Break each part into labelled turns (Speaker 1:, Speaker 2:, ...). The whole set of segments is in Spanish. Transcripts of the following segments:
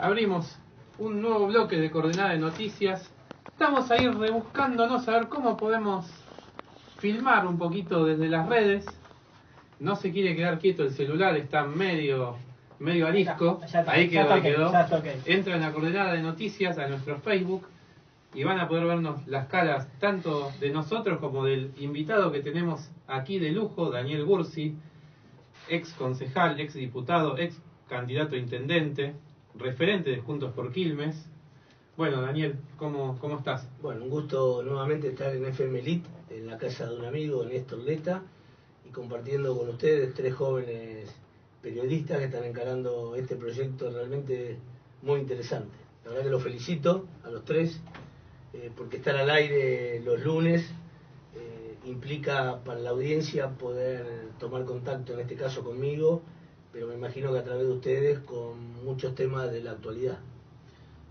Speaker 1: abrimos un nuevo bloque de Coordenada de Noticias. Estamos ahí rebuscándonos a ver cómo podemos filmar un poquito desde las redes. No se quiere quedar quieto el celular, está medio arisco. Ahí quedó. Entran a Coordenada de Noticias, a nuestro Facebook, y van a poder vernos las caras tanto de nosotros como del invitado que tenemos aquí de lujo, Daniel Gursi, ex concejal, ex diputado, ex candidato a intendente, referente de Juntos por Quilmes. Bueno, Daniel, ¿cómo estás?
Speaker 2: Bueno, un gusto nuevamente estar en FM Elite, en la casa de un amigo, Néstor Leta, y compartiendo con ustedes 3 jóvenes periodistas que están encarando este proyecto realmente muy interesante. La verdad que los felicito a los 3, porque estar al aire los lunes implica para la audiencia poder tomar contacto, en este caso conmigo, pero me imagino que a través de ustedes con muchos temas de la actualidad.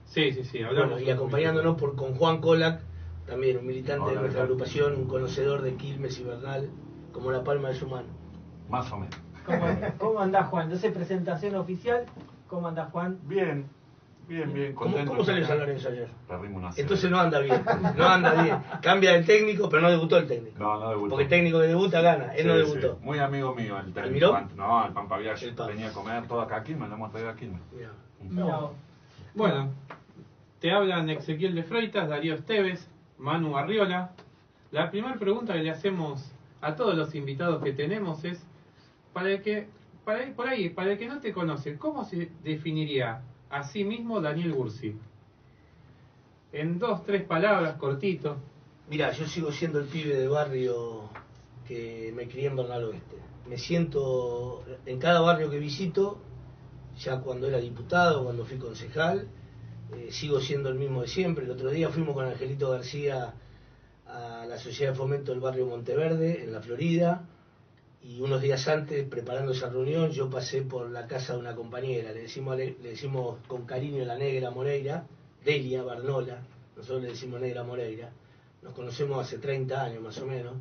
Speaker 1: Sí, hablamos.
Speaker 2: Bueno, y acompañándonos con Juan Colac, también un militante de nuestra agrupación, un conocedor de Quilmes y Bernal, como la palma de su mano.
Speaker 3: Más o menos.
Speaker 4: ¿Cómo andás, Juan? Entonces, presentación oficial. ¿Cómo andás, Juan?
Speaker 3: Bien.
Speaker 2: ¿Cómo salió San Lorenzo ayer?
Speaker 3: Perdimos una.
Speaker 2: Entonces no anda bien. Cambia el técnico, pero no debutó el técnico.
Speaker 3: No debutó.
Speaker 2: Porque el técnico que debuta gana, él no debutó.
Speaker 3: Sí. Muy amigo mío el técnico.
Speaker 2: ¿Miró?
Speaker 3: No, el Pampa Viaje. Venía a comer todo acá a Quilmes, lo hemos traído a Quilmes.
Speaker 4: No.
Speaker 1: Bueno, te hablan Ezequiel de Freitas, Darío Esteves, Manu Arriola. La primera pregunta que le hacemos a todos los invitados que tenemos es, para el que no te conoce, ¿cómo se definiría a sí mismo Daniel Gursi? En 2, 3 palabras, cortito.
Speaker 2: Mira, yo sigo siendo el pibe de barrio que me crié en Bernal Oeste. Me siento en cada barrio que visito, ya cuando era diputado, cuando fui concejal, sigo siendo el mismo de siempre. El otro día fuimos con Angelito García a la Sociedad de Fomento del barrio Monteverde, en la Florida, y unos días antes, preparando esa reunión, yo pasé por la casa de una compañera, le decimos con cariño la Negra Moreira, Delia Barnola, nosotros le decimos Negra Moreira, nos conocemos hace 30 años más o menos,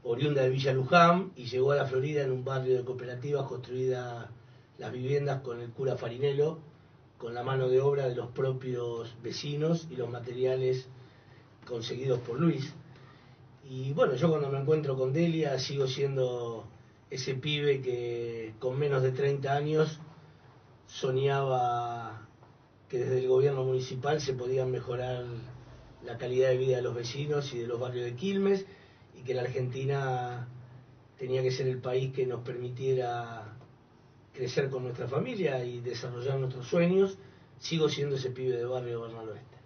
Speaker 2: oriunda de Villa Luján, y llegó a la Florida en un barrio de cooperativas construidas las viviendas con el cura Farinello, con la mano de obra de los propios vecinos y los materiales conseguidos por Luis. Y bueno, yo cuando me encuentro con Delia sigo siendo ese pibe que con menos de 30 años soñaba que desde el gobierno municipal se podía mejorar la calidad de vida de los vecinos y de los barrios de Quilmes, y que la Argentina tenía que ser el país que nos permitiera crecer con nuestra familia y desarrollar nuestros sueños. Sigo siendo ese pibe de barrio de Bernal Oeste.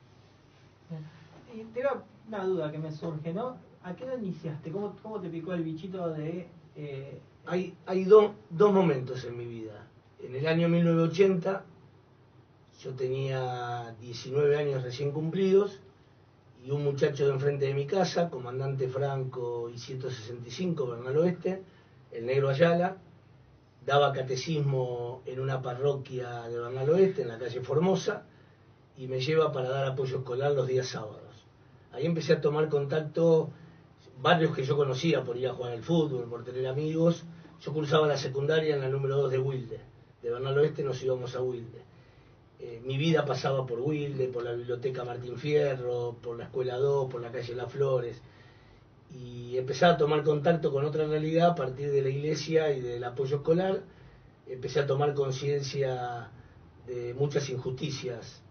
Speaker 4: Y te da una duda que me surge, ¿no? ¿A qué edad iniciaste? ¿Cómo te picó el bichito de...?
Speaker 2: Hay dos momentos en mi vida. En el año 1980, yo tenía 19 años recién cumplidos, y un muchacho de enfrente de mi casa, comandante Franco y 165, Bernal Oeste, el Negro Ayala, daba catecismo en una parroquia de Bernal Oeste, en la calle Formosa, y me lleva para dar apoyo escolar los días sábados. Ahí empecé a tomar contacto, barrios que yo conocía por ir a jugar al fútbol, por tener amigos. Yo cursaba la secundaria en la número 2 de Wilde. De Bernal Oeste nos íbamos a Wilde. Mi vida pasaba por Wilde, por la biblioteca Martín Fierro, por la escuela 2, por la calle Las Flores. Y empecé a tomar contacto con otra realidad a partir de la iglesia y del apoyo escolar. Empecé a tomar conciencia de muchas injusticias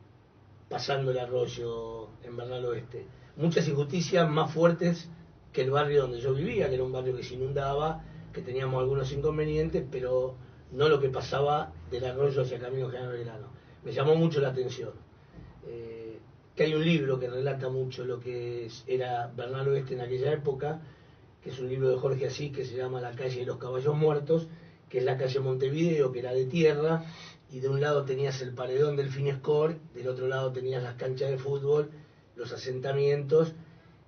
Speaker 2: pasando el arroyo en Bernal Oeste. Muchas injusticias más fuertes que el barrio donde yo vivía, que era un barrio que se inundaba, que teníamos algunos inconvenientes, pero no lo que pasaba del arroyo hacia Camino General Belgrano. Me llamó mucho la atención. Que hay un libro que relata mucho lo que era Bernal Oeste en aquella época, que es un libro de Jorge Asís que se llama La calle de los caballos muertos, que es la calle Montevideo, que era de tierra, y de un lado tenías el paredón del Finescore, del otro lado tenías las canchas de fútbol, los asentamientos,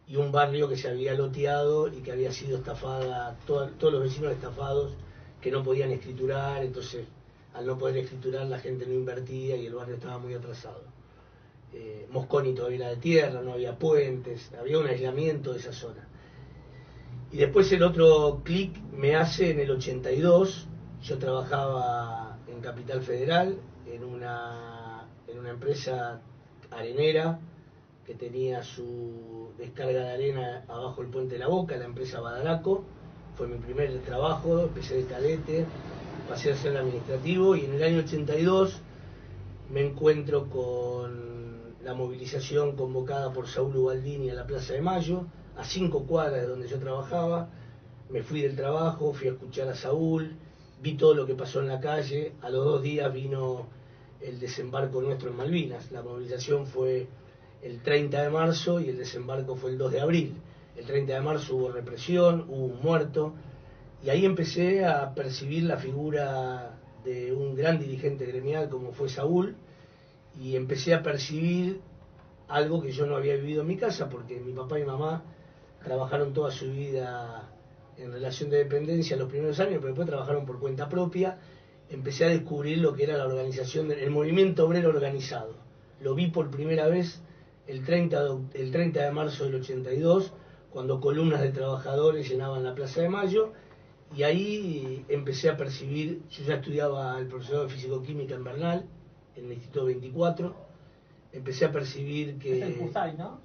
Speaker 2: y un barrio que se había loteado y que había sido estafada, todos los vecinos estafados que no podían escriturar. Entonces al no poder escriturar la gente no invertía y el barrio estaba muy atrasado. Mosconi todavía era de tierra, no había puentes, había un aislamiento de esa zona. Y después el otro clic me hace en el 82, yo trabajaba en Capital Federal, en una empresa arenera que tenía su descarga de arena abajo del puente de la Boca, la empresa Badaraco. Fue mi primer trabajo, empecé de cadete, pasé a ser administrativo, y en el año 82 me encuentro con la movilización convocada por Saúl Ubaldini a la Plaza de Mayo, a 5 cuadras de donde yo trabajaba. Me fui del trabajo, fui a escuchar a Saúl, vi todo lo que pasó en la calle. A los 2 días vino el desembarco nuestro en Malvinas. La movilización fue el 30 de marzo y el desembarco fue el 2 de abril. El 30 de marzo hubo represión, hubo un muerto, y ahí empecé a percibir la figura de un gran dirigente gremial como fue Saúl, y empecé a percibir algo que yo no había vivido en mi casa, porque mi papá y mamá trabajaron toda su vida en relación de dependencia los primeros años, pero después trabajaron por cuenta propia. Empecé a descubrir lo que era la organización, el movimiento obrero organizado. Lo vi por primera vez el 30 de marzo del 82, cuando columnas de trabajadores llenaban la Plaza de Mayo, y ahí empecé a percibir. Yo ya estudiaba el profesorado de Físico-Química en Bernal, en el Instituto 24, empecé a percibir que...
Speaker 4: Es el Jusay, ¿no?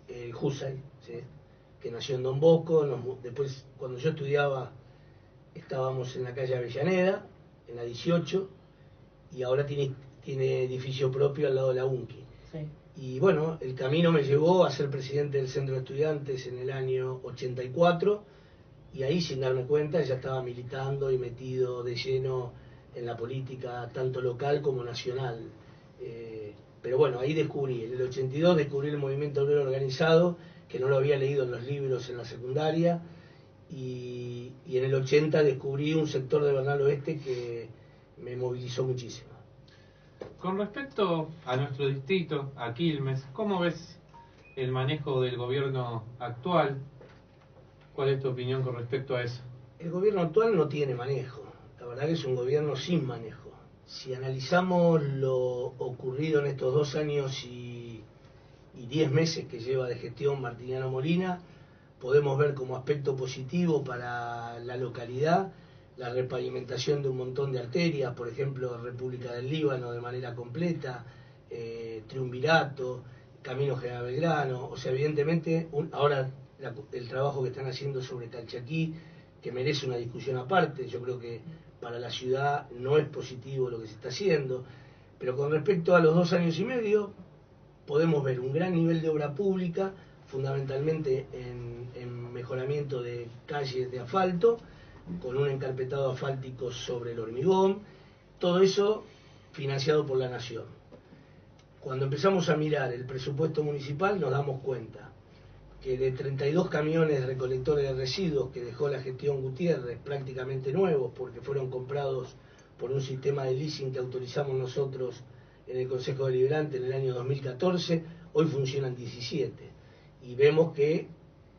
Speaker 2: El Jusay, sí, que nació en Don Bosco. Después, cuando yo estudiaba, estábamos en la calle Avellaneda, en la 18, y ahora tiene edificio propio al lado de la UNCI.
Speaker 4: Sí.
Speaker 2: Y bueno, el camino me llevó a ser presidente del Centro de Estudiantes en el año 84, y ahí, sin darme cuenta, ya estaba militando y metido de lleno en la política, tanto local como nacional. Pero bueno, ahí descubrí, en el 82 descubrí el movimiento obrero organizado, que no lo había leído en los libros en la secundaria, y en el 80 descubrí un sector de Bernal Oeste que me movilizó muchísimo.
Speaker 1: Con respecto a nuestro distrito, a Quilmes, ¿cómo ves el manejo del gobierno actual? ¿Cuál es tu opinión con respecto a eso?
Speaker 2: El gobierno actual no tiene manejo, la verdad que es un gobierno sin manejo. Si analizamos lo ocurrido en estos 2 años y 10 meses que lleva de gestión Martiniano Molina, podemos ver como aspecto positivo para la localidad la repavimentación de un montón de arterias, por ejemplo, República del Líbano de manera completa, Triunvirato, Camino General Belgrano. O sea, evidentemente, ahora el trabajo que están haciendo sobre Calchaquí, que merece una discusión aparte. Yo creo que para la ciudad no es positivo lo que se está haciendo, pero con respecto a los 2 años y medio, podemos ver un gran nivel de obra pública, fundamentalmente en mejoramiento de calles de asfalto, con un encarpetado asfáltico sobre el hormigón, todo eso financiado por la Nación. Cuando empezamos a mirar el presupuesto municipal, nos damos cuenta que de 32 camiones recolectores de residuos que dejó la gestión Gutiérrez, prácticamente nuevos, porque fueron comprados por un sistema de leasing que autorizamos nosotros en el Consejo Deliberante en el año 2014, hoy funcionan 17. Y vemos que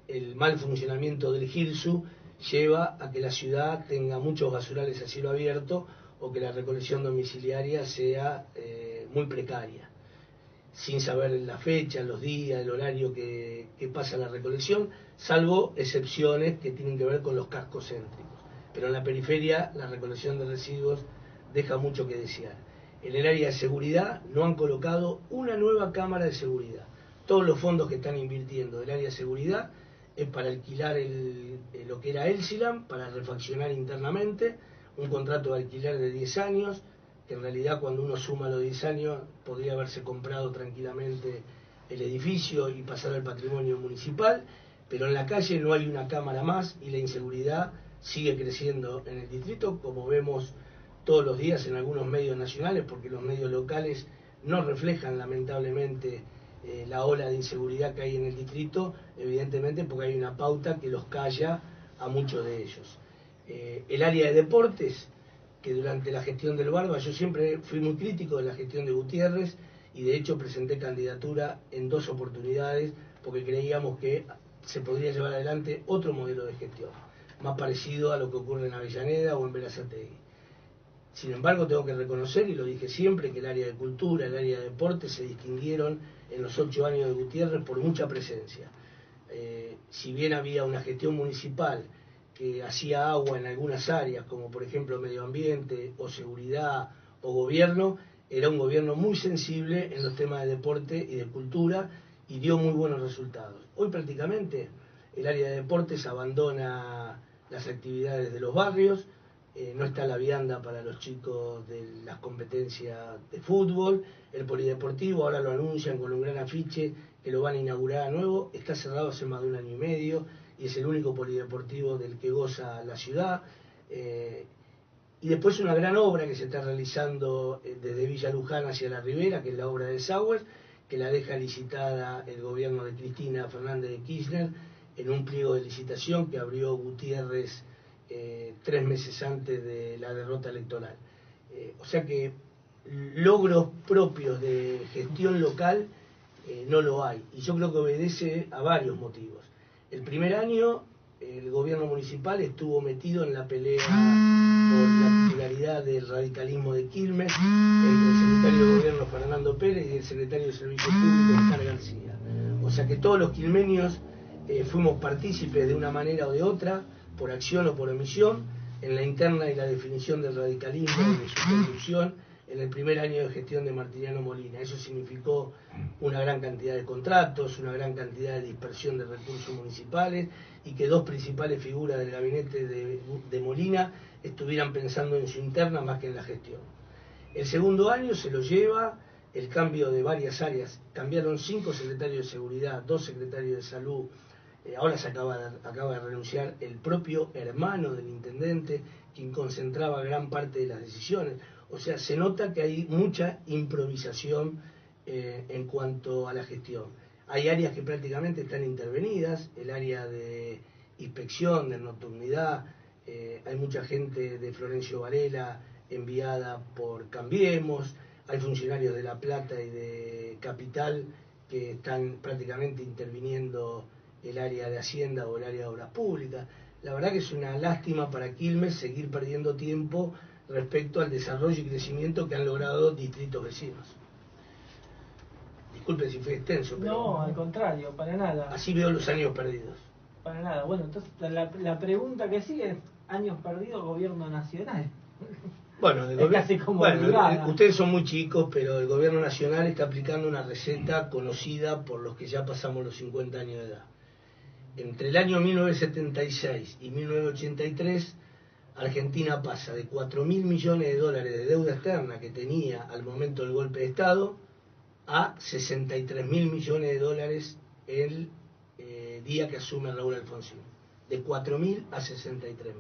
Speaker 2: el mal funcionamiento del GIRSU lleva a que la ciudad tenga muchos basurales a cielo abierto, o que la recolección domiciliaria sea muy precaria, sin saber la fecha, los días, el horario que pasa la recolección, salvo excepciones que tienen que ver con los cascos céntricos. Pero en la periferia la recolección de residuos deja mucho que desear. En el área de seguridad no han colocado una nueva cámara de seguridad. Todos los fondos que están invirtiendo del área de seguridad es para alquilar lo que era Elsilam, para refaccionar internamente, un contrato de alquiler de 10 años, que en realidad cuando uno suma los 10 años podría haberse comprado tranquilamente el edificio y pasar al patrimonio municipal, pero en la calle no hay una cámara más y la inseguridad sigue creciendo en el distrito, como vemos todos los días en algunos medios nacionales, porque los medios locales no reflejan lamentablemente la ola de inseguridad que hay en el distrito, evidentemente porque hay una pauta que los calla a muchos de ellos. El área de deportes, que durante la gestión del Barba, yo siempre fui muy crítico de la gestión de Gutiérrez, y de hecho presenté candidatura en 2 oportunidades, porque creíamos que se podría llevar adelante otro modelo de gestión, más parecido a lo que ocurre en Avellaneda o en Berazategui. Sin embargo, tengo que reconocer, y lo dije siempre, que el área de cultura, el área de deporte se distinguieron en los 8 años de Gutiérrez por mucha presencia. Si bien había una gestión municipal que hacía agua en algunas áreas, como por ejemplo medio ambiente o seguridad o gobierno, era un gobierno muy sensible en los temas de deporte y de cultura y dio muy buenos resultados. Hoy prácticamente el área de deportes abandona las actividades de los barrios, no está la vianda para los chicos de las competencias de fútbol, el polideportivo ahora lo anuncian con un gran afiche que lo van a inaugurar a nuevo, está cerrado hace más de 1 año y medio y es el único polideportivo del que goza la ciudad. Y después una gran obra que se está realizando desde Villa Luján hacia la Ribera, que es la obra de Sauer, que la deja licitada el gobierno de Cristina Fernández de Kirchner en un pliego de licitación que abrió Gutiérrez 3 meses antes de la derrota electoral. O sea que logros propios de gestión local no lo hay, y yo creo que obedece a varios motivos. El primer año el gobierno municipal estuvo metido en la pelea por la titularidad del radicalismo de Quilmes entre el secretario de gobierno Fernando Pérez y el secretario de Servicio Público Oscar García. O sea que todos los quilmeños fuimos partícipes de una manera o de otra, por acción o por omisión, en la interna y la definición del radicalismo y de su conducción en el primer año de gestión de Martiniano Molina. Eso significó una gran cantidad de contratos, una gran cantidad de dispersión de recursos municipales y que 2 principales figuras del gabinete de Molina estuvieran pensando en su interna más que en la gestión. El segundo año se lo lleva el cambio de varias áreas. Cambiaron 5 secretarios de seguridad, 2 secretarios de salud. Ahora se acaba de renunciar el propio hermano del intendente, quien concentraba gran parte de las decisiones. O sea, se nota que hay mucha improvisación en cuanto a la gestión. Hay áreas que prácticamente están intervenidas, el área de inspección, de nocturnidad, hay mucha gente de Florencio Varela enviada por Cambiemos, hay funcionarios de La Plata y de Capital que están prácticamente interviniendo el área de Hacienda o el área de Obras Públicas. La verdad que es una lástima para Quilmes seguir perdiendo tiempo respecto al desarrollo y crecimiento que han logrado distritos vecinos. Disculpe si fue extenso, pero
Speaker 4: No, al contrario, para nada.
Speaker 2: así veo los años perdidos.
Speaker 4: Para nada. Bueno, entonces la pregunta que sigue es, años perdidos, gobierno nacional.
Speaker 2: Bueno,
Speaker 4: es casi como obligada.
Speaker 2: Ustedes son muy chicos, pero el gobierno nacional está aplicando una receta conocida por los que ya pasamos los 50 años de edad. Entre el año 1976 y 1983, Argentina pasa de 4.000 millones de dólares de deuda externa que tenía al momento del golpe de Estado a 63.000 millones de dólares el día que asume Raúl Alfonsín. De 4.000 a 63.000.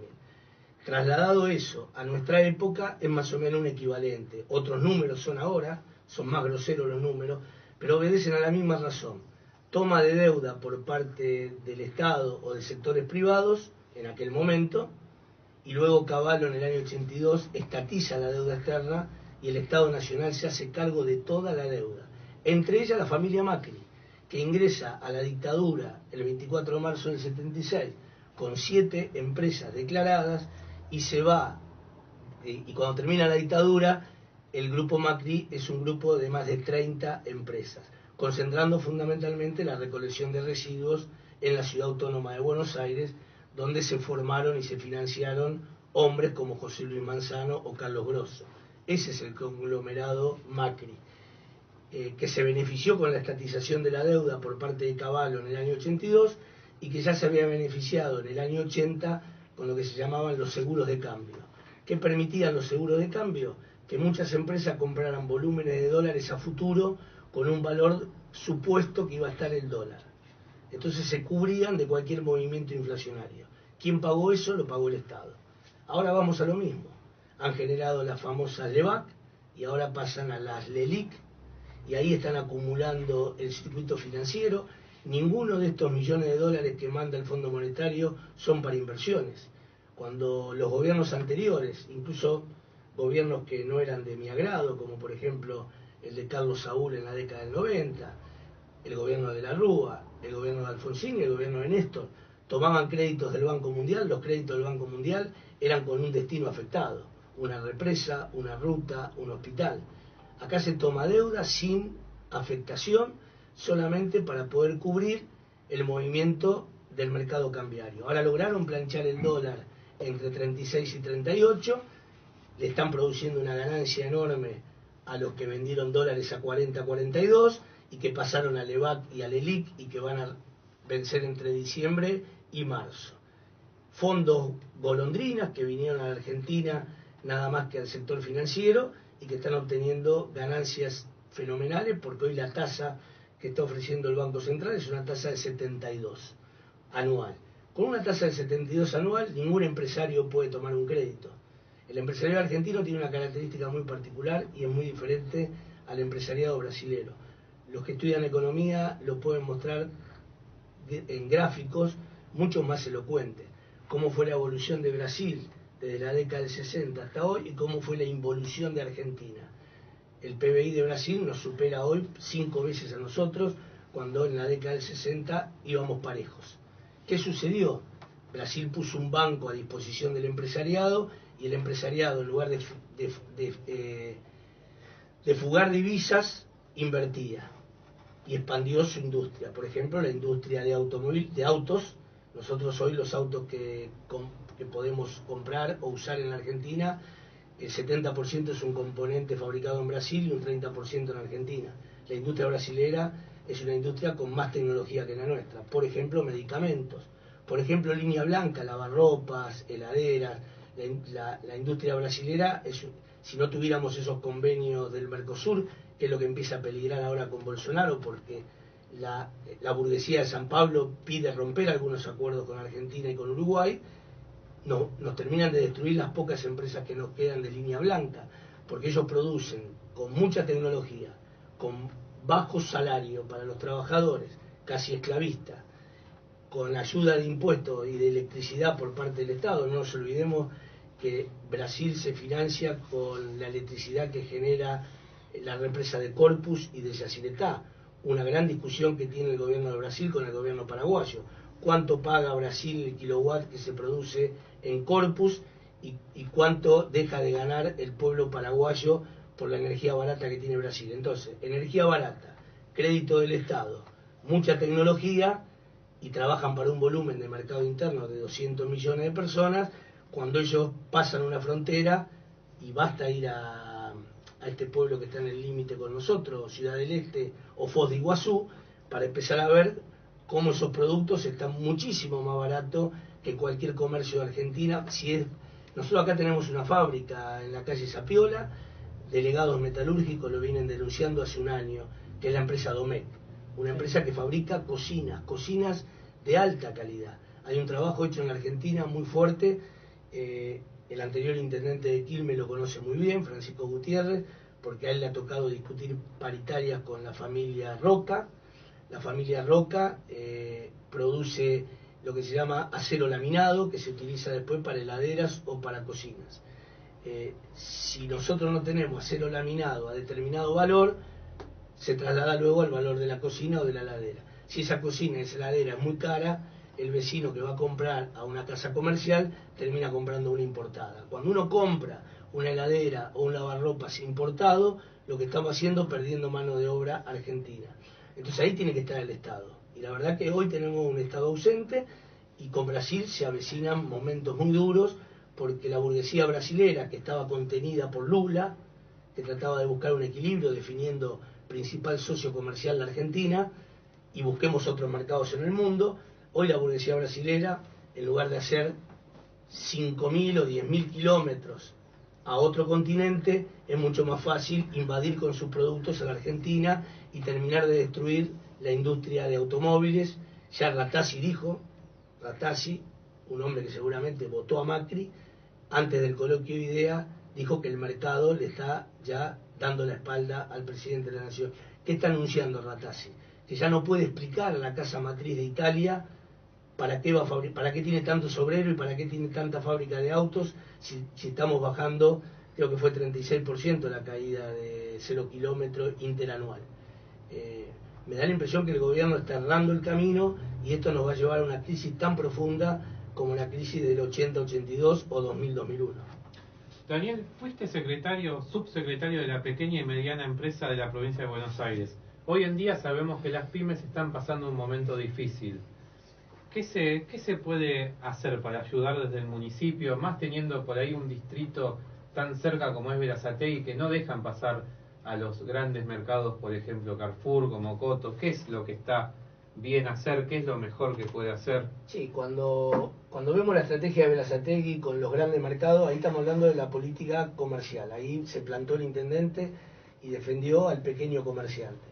Speaker 2: Trasladado eso a nuestra época es más o menos un equivalente. Otros números son ahora, son más groseros los números, pero obedecen a la misma razón. Toma de deuda por parte del Estado o de sectores privados en aquel momento, y luego Cavallo en el año 82 estatiza la deuda externa y el Estado Nacional se hace cargo de toda la deuda. Entre ellas la familia Macri, que ingresa a la dictadura el 24 de marzo del 76 con 7 empresas declaradas y se va, y cuando termina la dictadura, el grupo Macri es un grupo de más de 30 empresas, concentrando fundamentalmente la recolección de residuos en la ciudad autónoma de Buenos Aires, donde se formaron y se financiaron hombres como José Luis Manzano o Carlos Grosso. Ese es el conglomerado Macri, que se benefició con la estatización de la deuda por parte de Cavallo en el año 82 y que ya se había beneficiado en el año 80 con lo que se llamaban los seguros de cambio. ¿Qué permitían los seguros de cambio? Que muchas empresas compraran volúmenes de dólares a futuro con un valor supuesto que iba a estar el dólar. Entonces se cubrían de cualquier movimiento inflacionario. ¿Quién pagó eso? Lo pagó el Estado. Ahora vamos a lo mismo. Han generado las famosas LEVAC y ahora pasan a las LELIC y ahí están acumulando el circuito financiero. Ninguno de estos millones de dólares que manda el Fondo Monetario son para inversiones. Cuando los gobiernos anteriores, incluso gobiernos que no eran de mi agrado, como por ejemplo el de Carlos Saúl en la década del 90, el gobierno de la Rúa, el gobierno de Alfonsín y el gobierno de Néstor, tomaban créditos del Banco Mundial, los créditos del Banco Mundial eran con un destino afectado, una represa, una ruta, un hospital. Acá se toma deuda sin afectación, solamente para poder cubrir el movimiento del mercado cambiario. Ahora lograron planchar el dólar entre 36 y 38, le están produciendo una ganancia enorme a los que vendieron dólares a 40, 42 y que pasaron al EVAC y al ELIC y que van a vencer entre diciembre y marzo. Fondos golondrinas que vinieron a la Argentina nada más que al sector financiero y que están obteniendo ganancias fenomenales porque hoy la tasa que está ofreciendo el Banco Central es una tasa de 72 anual. Con una tasa de 72 anual ningún empresario puede tomar un crédito. El empresariado argentino tiene una característica muy particular y es muy diferente al empresariado brasilero. Los que estudian economía lo pueden mostrar en gráficos mucho más elocuentes. Cómo fue la evolución de Brasil desde la década del 60 hasta hoy y cómo fue la involución de Argentina. El PBI de Brasil nos supera hoy 5 veces a nosotros, cuando en la década del 60 íbamos parejos. ¿Qué sucedió? Brasil puso un banco a disposición del empresariado y el empresariado, en lugar de fugar divisas, invertía y expandió su industria. Por ejemplo, la industria de autos. Nosotros hoy los autos que podemos comprar o usar en la Argentina, el 70% es un componente fabricado en Brasil y un 30% en Argentina. La industria brasilera es una industria con más tecnología que la nuestra. Por ejemplo, medicamentos. Por ejemplo, línea blanca, lavarropas, heladeras. La industria brasilera, si no tuviéramos esos convenios del Mercosur, que es lo que empieza a peligrar ahora con Bolsonaro, porque la burguesía de San Pablo pide romper algunos acuerdos con Argentina y con Uruguay, nos terminan de destruir las pocas empresas que nos quedan de línea blanca, porque ellos producen con mucha tecnología, con bajo salario para los trabajadores, casi esclavistas, con ayuda de impuestos y de electricidad por parte del Estado. No nos olvidemos que Brasil se financia con la electricidad que genera la represa de Corpus y de Yacyretá. Una gran discusión que tiene el gobierno de Brasil con el gobierno paraguayo. ¿Cuánto paga Brasil el kilowatt que se produce en Corpus y cuánto deja de ganar el pueblo paraguayo por la energía barata que tiene Brasil? Entonces, energía barata, crédito del Estado, mucha tecnología y trabajan para un volumen de mercado interno de 200 millones de personas. Cuando ellos pasan una frontera y basta ir a este pueblo que está en el límite con nosotros, Ciudad del Este o Foz de Iguazú, para empezar a ver cómo esos productos están muchísimo más baratos que cualquier comercio de Argentina. Nosotros acá tenemos una fábrica en la calle Sapiola, delegados metalúrgicos lo vienen denunciando hace un año, que es la empresa Domecq, una empresa que fabrica cocinas de alta calidad. Hay un trabajo hecho en la Argentina muy fuerte. El anterior intendente de Quilmes lo conoce muy bien, Francisco Gutiérrez, porque a él le ha tocado discutir paritarias con la familia Roca. La familia Roca produce lo que se llama acero laminado, que se utiliza después para heladeras o para cocinas. Si nosotros no tenemos acero laminado a determinado valor, se traslada luego al valor de la cocina o de la heladera. Si esa cocina, esa heladera es muy cara, el vecino que va a comprar a una casa comercial termina comprando una importada. Cuando uno compra una heladera o un lavarropas importado, lo que estamos haciendo es perdiendo mano de obra argentina. Entonces ahí tiene que estar el Estado. Y la verdad que hoy tenemos un Estado ausente y con Brasil se avecinan momentos muy duros porque la burguesía brasilera, que estaba contenida por Lula, que trataba de buscar un equilibrio definiendo principal socio comercial de Argentina y busquemos otros mercados en el mundo. Hoy la burguesía brasilera, en lugar de hacer 5.000 o 10.000 kilómetros a otro continente, es mucho más fácil invadir con sus productos a la Argentina y terminar de destruir la industria de automóviles. Ya Ratazzi dijo, un hombre que seguramente votó a Macri, antes del coloquio de IDEA, dijo que el mercado le está ya dando la espalda al presidente de la Nación. ¿Qué está anunciando Ratazzi? Que ya no puede explicar a la casa matriz de Italia para qué tiene tantos obreros y para qué tiene tanta fábrica de autos si estamos bajando, creo que fue 36% la caída de 0 kilómetros interanual. Me da la impresión que el gobierno está errando el camino y esto nos va a llevar a una crisis tan profunda como la crisis del 80-82 o 2000-2001.
Speaker 1: Daniel, fuiste subsecretario de la pequeña y mediana empresa de la provincia de Buenos Aires. Hoy en día sabemos que las pymes están pasando un momento difícil. ¿Qué se puede hacer para ayudar desde el municipio, más teniendo por ahí un distrito tan cerca como es Berazategui, que no dejan pasar a los grandes mercados, por ejemplo Carrefour, como Coto? ¿Qué es lo que está bien hacer? ¿Qué es lo mejor que puede hacer?
Speaker 2: Sí, cuando vemos la estrategia de Berazategui con los grandes mercados, ahí estamos hablando de la política comercial. Ahí se plantó el intendente y defendió al pequeño comerciante.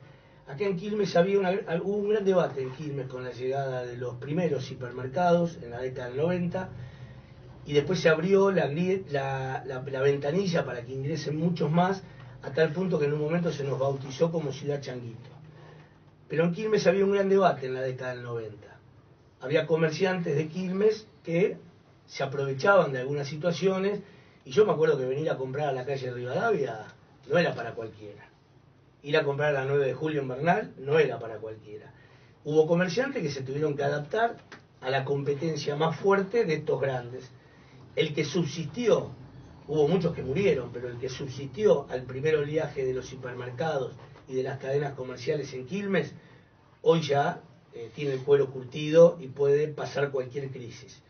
Speaker 2: Acá en Quilmes hubo un gran debate en Quilmes con la llegada de los primeros hipermercados en la década del 90, y después se abrió la ventanilla para que ingresen muchos más, a tal punto que en un momento se nos bautizó como Ciudad Changuito. Pero en Quilmes había un gran debate en la década del 90. Había comerciantes de Quilmes que se aprovechaban de algunas situaciones, y yo me acuerdo que venir a comprar a la calle Rivadavia no era para cualquiera. Ir a comprar a la 9 de julio en Bernal no era para cualquiera. Hubo comerciantes que se tuvieron que adaptar a la competencia más fuerte de estos grandes. El que subsistió, hubo muchos que murieron, pero el que subsistió al primer oleaje de los hipermercados y de las cadenas comerciales en Quilmes, hoy ya tiene el cuero curtido y puede pasar cualquier crisis.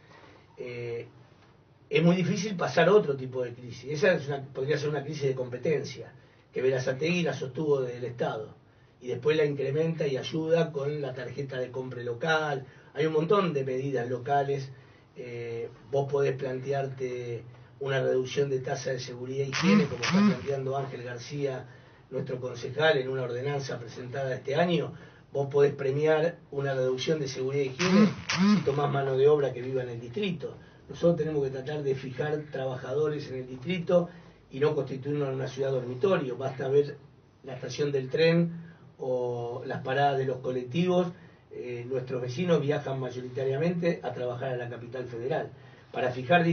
Speaker 2: Es muy difícil pasar otro tipo de crisis. Podría ser una crisis de competencia, que Berazategui la sostuvo del Estado y después la incrementa y ayuda con la tarjeta de compra local. Hay un montón de medidas locales. Vos podés plantearte una reducción de tasa de seguridad y higiene, como está planteando Ángel García, nuestro concejal, en una ordenanza presentada este año. Vos podés premiar una reducción de seguridad y higiene si tomás mano de obra que viva en el distrito. Nosotros tenemos que tratar de fijar trabajadores en el distrito y no constituirnos en una ciudad dormitorio. Basta ver la estación del tren o las paradas de los colectivos. Nuestros vecinos viajan mayoritariamente a trabajar a la capital federal. Para fijar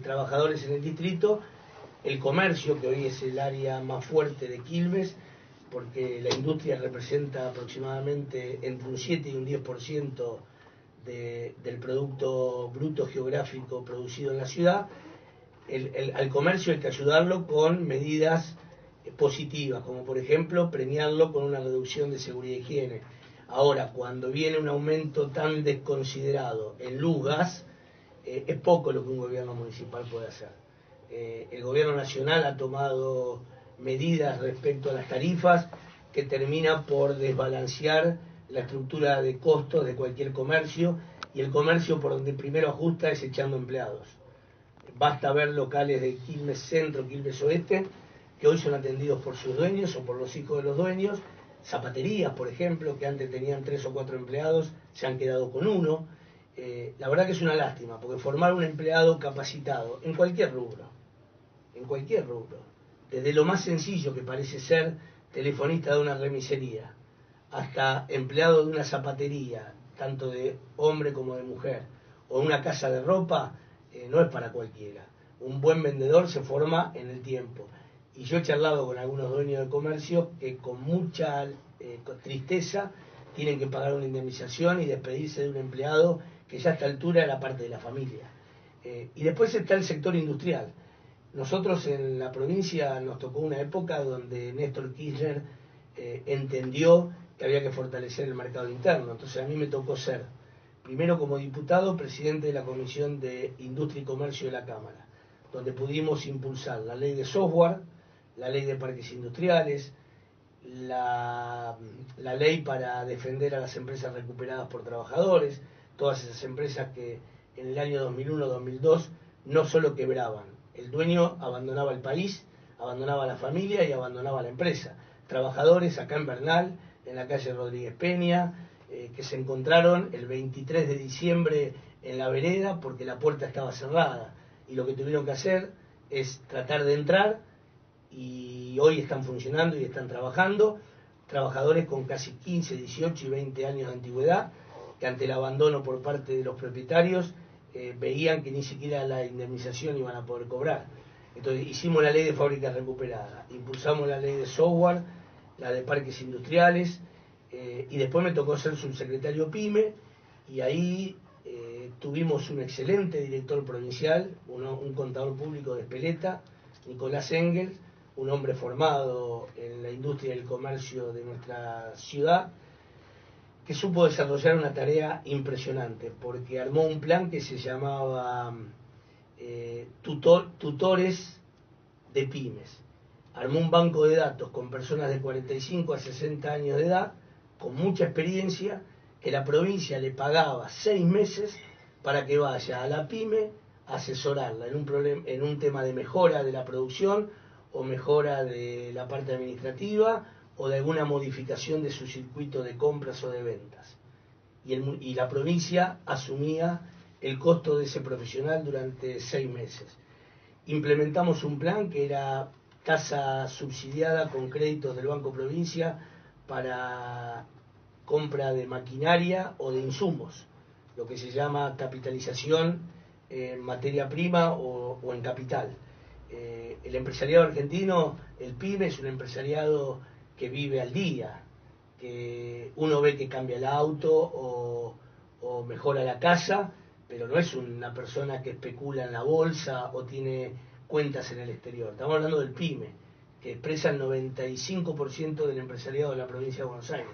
Speaker 2: trabajadores en el distrito, el comercio, que hoy es el área más fuerte de Quilmes, porque la industria representa aproximadamente entre un 7 y un 10% del producto bruto geográfico producido en la ciudad. Al comercio hay que ayudarlo con medidas positivas, como por ejemplo premiarlo con una reducción de seguridad y higiene. Ahora, cuando viene un aumento tan desconsiderado en luz, gas, es poco lo que un gobierno municipal puede hacer. El gobierno nacional ha tomado medidas respecto a las tarifas que termina por desbalancear la estructura de costos de cualquier comercio, y el comercio por donde primero ajusta es echando empleados. Basta ver locales de Quilmes Centro, Quilmes Oeste, que hoy son atendidos por sus dueños o por los hijos de los dueños. Zapaterías, por ejemplo, que antes tenían 3 o 4 empleados, se han quedado con uno. La verdad que es una lástima, porque formar un empleado capacitado en cualquier rubro, desde lo más sencillo que parece ser telefonista de una remisería, hasta empleado de una zapatería, tanto de hombre como de mujer, o una casa de ropa, no es para cualquiera. Un buen vendedor se forma en el tiempo. Y yo he charlado con algunos dueños de comercio que con mucha tristeza tienen que pagar una indemnización y despedirse de un empleado que ya a esta altura era parte de la familia. Y después está el sector industrial. Nosotros en la provincia nos tocó una época donde Néstor Kirchner entendió que había que fortalecer el mercado interno. Entonces a mí me tocó ser, primero como diputado, presidente de la Comisión de Industria y Comercio de la Cámara, donde pudimos impulsar la ley de software, la ley de parques industriales, la ley para defender a las empresas recuperadas por trabajadores, todas esas empresas que en el año 2001-2002 no solo quebraban, el dueño abandonaba el país, abandonaba la familia y abandonaba la empresa. Trabajadores acá en Bernal, en la calle Rodríguez Peña, que se encontraron el 23 de diciembre en la vereda porque la puerta estaba cerrada, y lo que tuvieron que hacer es tratar de entrar, y hoy están funcionando y están trabajando. Trabajadores con casi 15, 18 y 20 años de antigüedad, que ante el abandono por parte de los propietarios veían que ni siquiera la indemnización iban a poder cobrar. Entonces hicimos la ley de fábricas recuperadas, impulsamos la ley de software, la de parques industriales, y después me tocó ser subsecretario PYME, y ahí tuvimos un excelente director provincial, un contador público de Espeleta, Nicolás Engels, un hombre formado en la industria del comercio de nuestra ciudad, que supo desarrollar una tarea impresionante, porque armó un plan que se llamaba tutores de pymes. Armó un banco de datos con personas de 45 a 60 años de edad, con mucha experiencia, que la provincia le pagaba 6 meses para que vaya a la pyme a asesorarla en un tema de mejora de la producción o mejora de la parte administrativa o de alguna modificación de su circuito de compras o de ventas. Y la provincia asumía el costo de ese profesional durante 6 meses. Implementamos un plan que era tasa subsidiada con créditos del Banco Provincia para compra de maquinaria o de insumos, lo que se llama capitalización en materia prima o en capital. El empresariado argentino, el PYME, es un empresariado que vive al día, que uno ve que cambia el auto o mejora la casa, pero no es una persona que especula en la bolsa o tiene cuentas en el exterior. Estamos hablando del PYME, que expresa el 95% del empresariado de la provincia de Buenos Aires.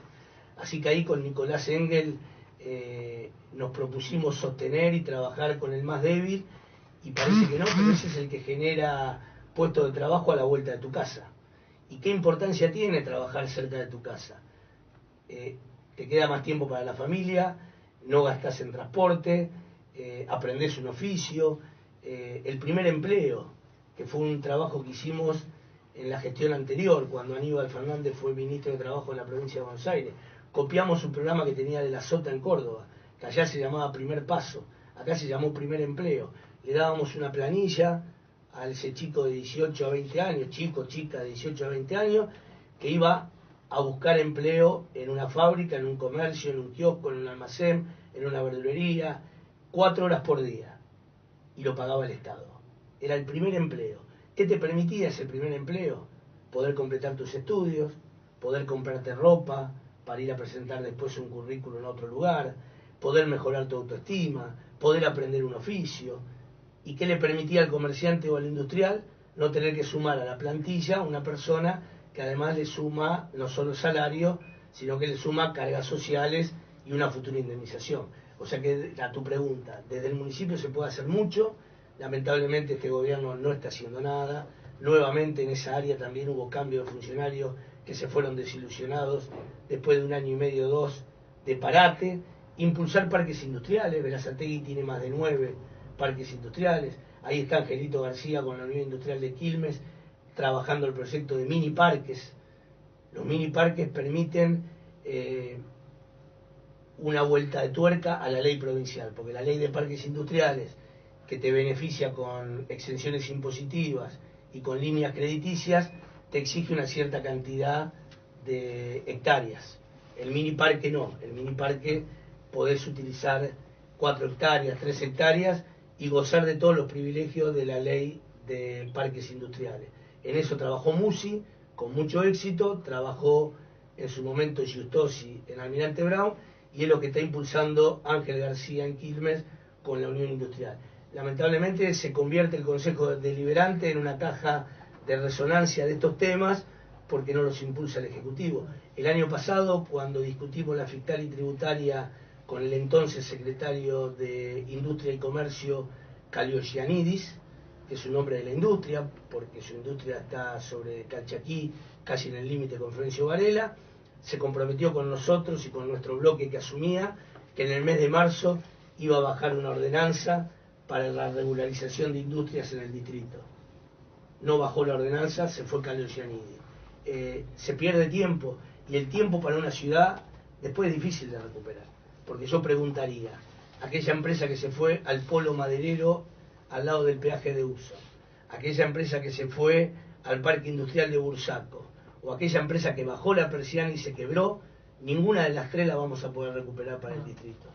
Speaker 2: Así que ahí con Nicolás Engel nos propusimos sostener y trabajar con el más débil, y parece que no, pero ese es el que genera puestos de trabajo a la vuelta de tu casa. ¿Y qué importancia tiene trabajar cerca de tu casa? Te queda más tiempo para la familia, no gastás en transporte, aprendés un oficio, el primer empleo, que fue un trabajo que hicimos en la gestión anterior, cuando Aníbal Fernández fue ministro de Trabajo en la provincia de Buenos Aires. Copiamos un programa que tenía de la Sota en Córdoba, que allá se llamaba Primer Paso, acá se llamó Primer Empleo. Le dábamos una planilla a ese chico de 18 a 20 años, chica de 18 a 20 años, que iba a buscar empleo en una fábrica, en un comercio, en un kiosco, en un almacén, en una verdulería, 4 horas por día, y lo pagaba el Estado. Era el primer empleo. ¿Qué te permitía ese primer empleo? Poder completar tus estudios, poder comprarte ropa para ir a presentar después un currículo en otro lugar, poder mejorar tu autoestima, poder aprender un oficio. ¿Y qué le permitía al comerciante o al industrial? No tener que sumar a la plantilla una persona que además le suma no solo salario, sino que le suma cargas sociales y una futura indemnización. O sea que, a tu pregunta, desde el municipio se puede hacer mucho. Lamentablemente este gobierno no está haciendo nada. Nuevamente en esa área también hubo cambio de funcionarios que se fueron desilusionados después de 1 año y medio, 2 de parate. Impulsar parques industriales. Berazategui tiene más de 9 parques industriales. Ahí está Angelito García con la Unión Industrial de Quilmes trabajando el proyecto de mini parques. Los mini parques permiten una vuelta de tuerca a la ley provincial, porque la ley de parques industriales, que te beneficia con exenciones impositivas y con líneas crediticias, te exige una cierta cantidad de hectáreas. El mini parque no, el mini parque podés utilizar 4 hectáreas, 3 hectáreas y gozar de todos los privilegios de la ley de parques industriales. En eso trabajó Musi con mucho éxito, trabajó en su momento Giustosi en Almirante Brown, y es lo que está impulsando Ángel García en Quilmes con la Unión Industrial. Lamentablemente se convierte el Consejo Deliberante en una caja de resonancia de estos temas porque no los impulsa el Ejecutivo. El año pasado, cuando discutimos la fiscal y tributaria con el entonces secretario de Industria y Comercio, Kalogianidis, que es un hombre de la industria, porque su industria está sobre Calchaquí, casi en el límite con Florencio Varela, se comprometió con nosotros y con nuestro bloque que asumía que en el mes de marzo iba a bajar una ordenanza para la regularización de industrias en el distrito. No bajó la ordenanza, se fue Kalogianidis. Se pierde tiempo, y el tiempo para una ciudad después es difícil de recuperar, porque yo preguntaría, aquella empresa que se fue al polo maderero al lado del peaje de Uso, aquella empresa que se fue al parque industrial de Bursaco, o aquella empresa que bajó la persiana y se quebró, ninguna de las tres la vamos a poder recuperar para el distrito.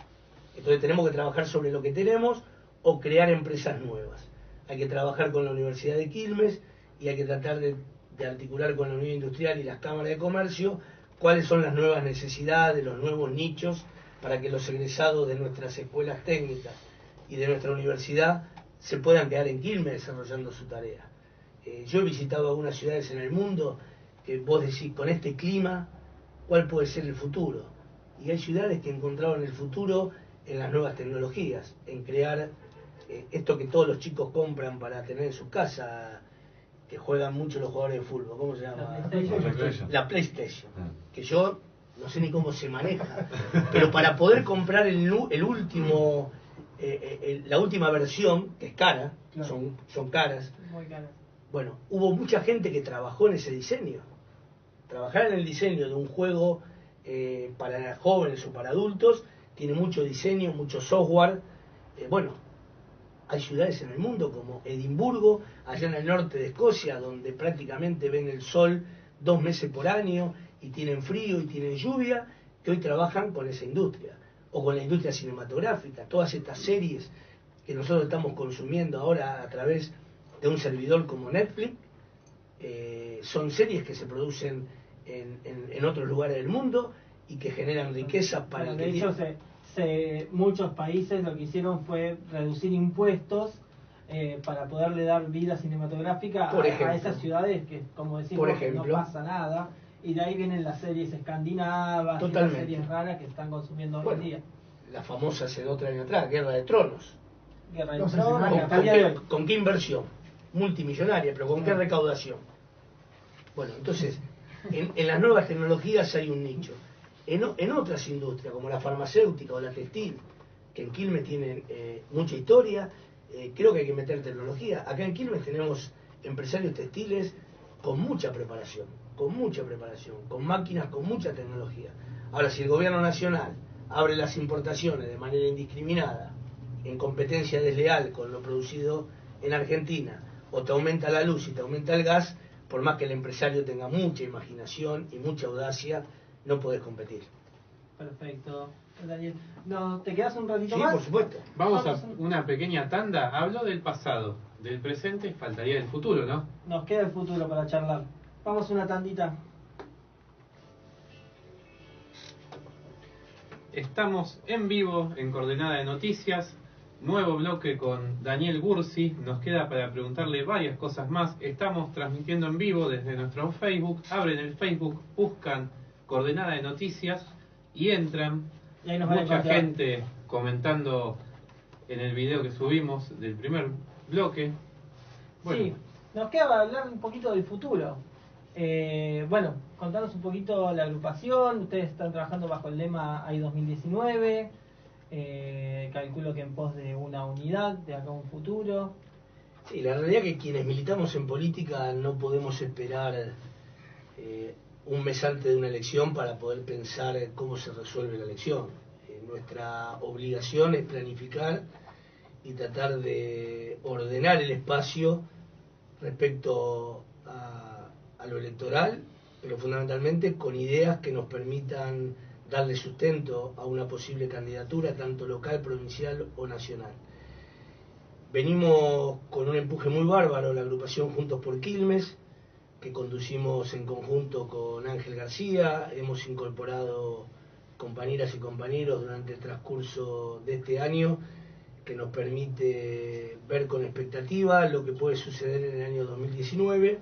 Speaker 2: Entonces tenemos que trabajar sobre lo que tenemos o crear empresas nuevas. Hay que trabajar con la Universidad de Quilmes y hay que tratar de articular con la Unión Industrial y las cámaras de comercio cuáles son las nuevas necesidades, los nuevos nichos, para que los egresados de nuestras escuelas técnicas y de nuestra universidad se puedan quedar en Quilmes desarrollando su tarea. Yo he visitado algunas ciudades en el mundo que vos decís, con este clima, ¿cuál puede ser el futuro? Y hay ciudades que encontraron el futuro en las nuevas tecnologías, en crear esto que todos los chicos compran para tener en su casa, que juegan mucho los jugadores de fútbol. ¿Cómo se llama?
Speaker 3: PlayStation.
Speaker 2: La PlayStation. Que yo no sé ni cómo se maneja. Pero para poder comprar el último, la última versión, que es cara,
Speaker 4: Claro.
Speaker 2: son caras.
Speaker 4: Muy caro.
Speaker 2: Bueno, hubo mucha gente que trabajó en ese diseño. Trabajar en el diseño de un juego para jóvenes o para adultos tiene mucho diseño, mucho software. Bueno, hay ciudades en el mundo como Edimburgo, allá en el norte de Escocia, donde prácticamente ven el sol 2 meses por año y tienen frío y tienen lluvia, que hoy trabajan con esa industria, o con la industria cinematográfica. Todas estas series que nosotros estamos consumiendo ahora a través de un servidor como Netflix, son series que se producen en otros lugares del mundo y que generan riqueza para
Speaker 4: Bueno,
Speaker 2: el
Speaker 4: de
Speaker 2: que
Speaker 4: hecho,
Speaker 2: tiene.
Speaker 4: muchos países lo que hicieron fue reducir impuestos para poderle dar vida cinematográfica
Speaker 2: Por
Speaker 4: a
Speaker 2: ejemplo.
Speaker 4: esas ciudades que, como decimos,
Speaker 2: Por
Speaker 4: que no
Speaker 2: ejemplo.
Speaker 4: pasa nada. Y de ahí vienen las series escandinavas, y las
Speaker 2: Totalmente.
Speaker 4: series raras que están consumiendo hoy
Speaker 2: Bueno,
Speaker 4: en día.
Speaker 2: la famosa hace 2 o 3 años atrás, Guerra de Tronos.
Speaker 4: Guerra de
Speaker 5: Los
Speaker 4: Tronos,
Speaker 5: escenarios.
Speaker 4: hasta el día de hoy.
Speaker 2: ¿Con qué inversión? Multimillonaria, pero ¿con qué
Speaker 4: Claro.
Speaker 2: recaudación? Bueno, entonces, en las nuevas tecnologías hay un nicho. En otras industrias, como la farmacéutica o la textil, que en Quilmes tienen mucha historia, creo que hay que meter tecnología. Acá en Quilmes tenemos empresarios textiles con mucha preparación, con máquinas, con mucha tecnología. Ahora, si el gobierno nacional abre las importaciones de manera indiscriminada, en competencia desleal con lo producido en Argentina, o te aumenta la luz y te aumenta el gas, por más que el empresario tenga mucha imaginación y mucha audacia, no podés competir.
Speaker 4: Perfecto, Daniel. No, ¿te quedas un ratito
Speaker 2: Sí,
Speaker 4: más?
Speaker 2: por supuesto.
Speaker 1: Vamos a una pequeña tanda. Habló del pasado, del presente, faltaría el futuro, ¿no?
Speaker 4: Nos queda el futuro para charlar. Vamos una tandita.
Speaker 1: Estamos en vivo en Coordenada de Noticias, nuevo bloque con Daniel Gursi. Nos queda para preguntarle varias cosas más. Estamos transmitiendo en vivo desde nuestro Facebook. Abren el Facebook, buscan Coordenada de Noticias y entran.
Speaker 4: Y ahí nos van a
Speaker 1: Mucha
Speaker 4: encontrar.
Speaker 1: gente comentando en el video que subimos del primer bloque. Bueno,
Speaker 4: Sí, nos queda hablar un poquito del futuro. Bueno, contanos un poquito la agrupación. Ustedes están trabajando bajo el lema AI 2019. Calculo que en pos de una unidad, de acá a un futuro.
Speaker 2: Sí, la realidad es que quienes militamos en política no podemos esperar un mes antes de una elección para poder pensar cómo se resuelve la elección. Nuestra obligación es planificar y tratar de ordenar el espacio respecto a lo electoral, pero fundamentalmente con ideas que nos permitan darle sustento a una posible candidatura, tanto local, provincial o nacional. Venimos con un empuje muy bárbaro, la agrupación Juntos por Quilmes, que conducimos en conjunto con Ángel García. Hemos incorporado compañeras y compañeros durante el transcurso de este año, que nos permite ver con expectativa lo que puede suceder en el año 2019.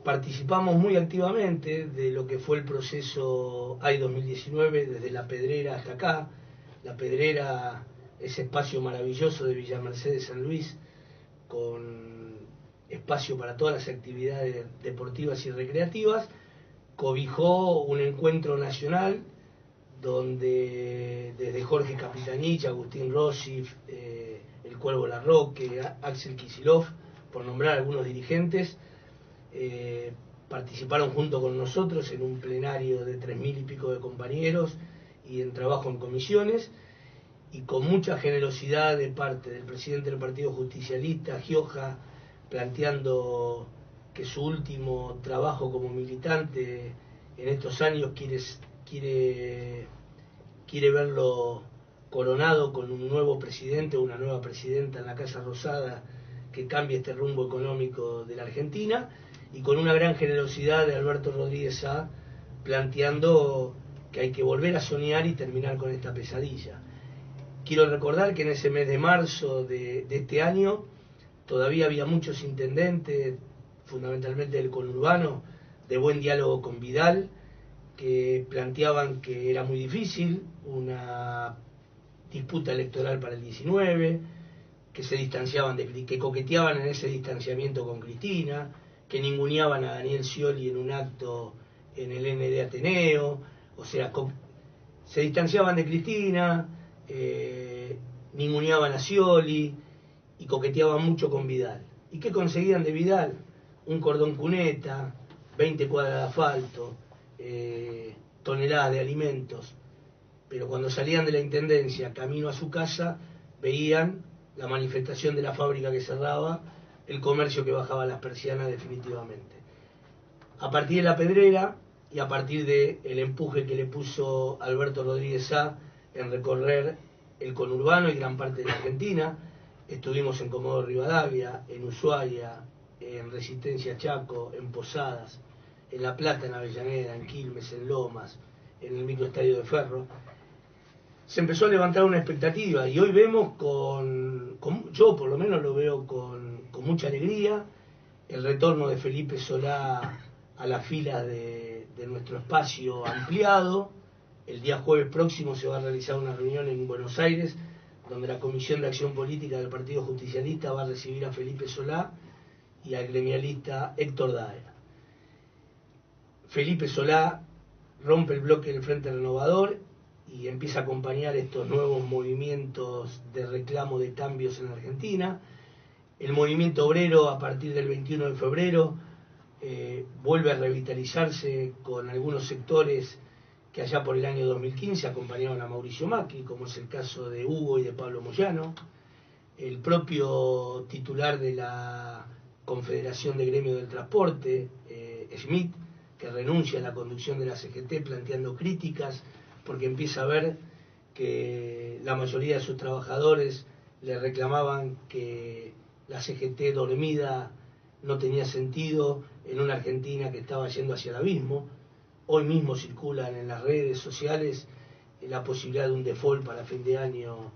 Speaker 2: Participamos muy activamente de lo que fue el proceso AI 2019, desde La Pedrera hasta acá. La Pedrera, ese espacio maravilloso de Villa Mercedes San Luis, con espacio para todas las actividades deportivas y recreativas, cobijó un encuentro nacional donde desde Jorge Capitanich, Agustín Rossi, el Cuervo Larroque, Axel Kicillof, por nombrar algunos dirigentes, participaron junto con nosotros en un plenario de 3.000 y pico de compañeros y en trabajo en comisiones, y con mucha generosidad de parte del presidente del Partido Justicialista, Gioja, planteando que su último trabajo como militante en estos años quiere verlo coronado con un nuevo presidente o una nueva presidenta en la Casa Rosada que cambie este rumbo económico de la Argentina, y con una gran generosidad de Alberto Rodríguez Sá, planteando que hay que volver a soñar y terminar con esta pesadilla. Quiero recordar que en ese mes de marzo de este año todavía había muchos intendentes, fundamentalmente del conurbano, de buen diálogo con Vidal, que planteaban que era muy difícil una disputa electoral para el 19, que se distanciaban que coqueteaban en ese distanciamiento con Cristina, que ninguneaban a Daniel Scioli en un acto en el ND Ateneo, o sea, se distanciaban de Cristina, ninguneaban a Scioli y coqueteaban mucho con Vidal. ¿Y qué conseguían de Vidal? Un cordón cuneta, 20 cuadras de asfalto, toneladas de alimentos. Pero cuando salían de la intendencia, camino a su casa, veían la manifestación de la fábrica que cerraba, el comercio que bajaba las persianas definitivamente. A partir de la Pedrera y a partir del empuje que le puso Alberto Rodríguez Sá en recorrer el conurbano y gran parte de la Argentina, estuvimos en Comodoro Rivadavia, en Ushuaia, en Resistencia Chaco, en Posadas, en La Plata, en Avellaneda, en Quilmes, en Lomas, en el microestadio de Ferro. Se empezó a levantar una expectativa y hoy vemos yo por lo menos lo veo con mucha alegría, el retorno de Felipe Solá a las filas de nuestro espacio ampliado. El día jueves próximo se va a realizar una reunión en Buenos Aires, donde la Comisión de Acción Política del Partido Justicialista va a recibir a Felipe Solá y al gremialista Héctor Daer. Felipe Solá rompe el bloque del Frente Renovador y empieza a acompañar estos nuevos movimientos de reclamo de cambios en la Argentina. El movimiento obrero, a partir del 21 de febrero, vuelve a revitalizarse con algunos sectores que allá por el año 2015 acompañaron a Mauricio Macri, como es el caso de Hugo y de Pablo Moyano. El propio titular de la Confederación de Gremios del Transporte, Schmidt, que renuncia a la conducción de la CGT planteando críticas porque empieza a ver que la mayoría de sus trabajadores le reclamaban que la CGT dormida no tenía sentido en una Argentina que estaba yendo hacia el abismo. Hoy mismo circulan en las redes sociales la posibilidad de un default para fin de año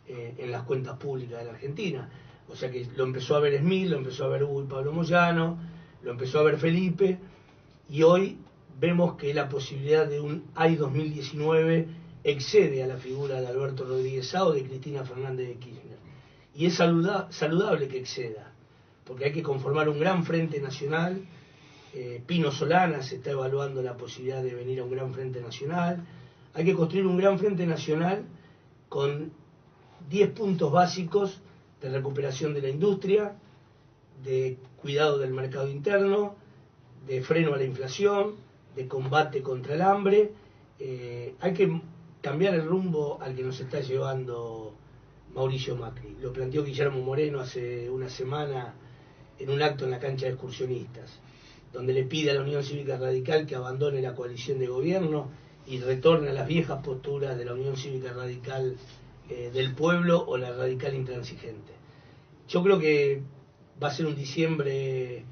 Speaker 2: en las cuentas públicas de la Argentina. O sea que lo empezó a ver Smith, lo empezó a ver Hugo y Pablo Moyano, lo empezó a ver Felipe, y hoy vemos que la posibilidad de un AI 2019 excede a la figura de Alberto Rodríguez Sá o de Cristina Fernández de Kirchner. Y es saludable que exceda, porque hay que conformar un gran frente nacional. Pino Solana se está evaluando la posibilidad de venir a un gran frente nacional. Hay que construir un gran frente nacional con 10 puntos básicos de recuperación de la industria, de cuidado del mercado interno, de freno a la inflación, de combate contra el hambre. Hay que cambiar el rumbo al que nos está llevando Mauricio Macri. Lo planteó Guillermo Moreno hace una semana en un acto en la cancha de excursionistas, donde le pide a la Unión Cívica Radical que abandone la coalición de gobierno y retorne a las viejas posturas de la Unión Cívica Radical del pueblo o la radical intransigente. Yo creo que va a ser un diciembre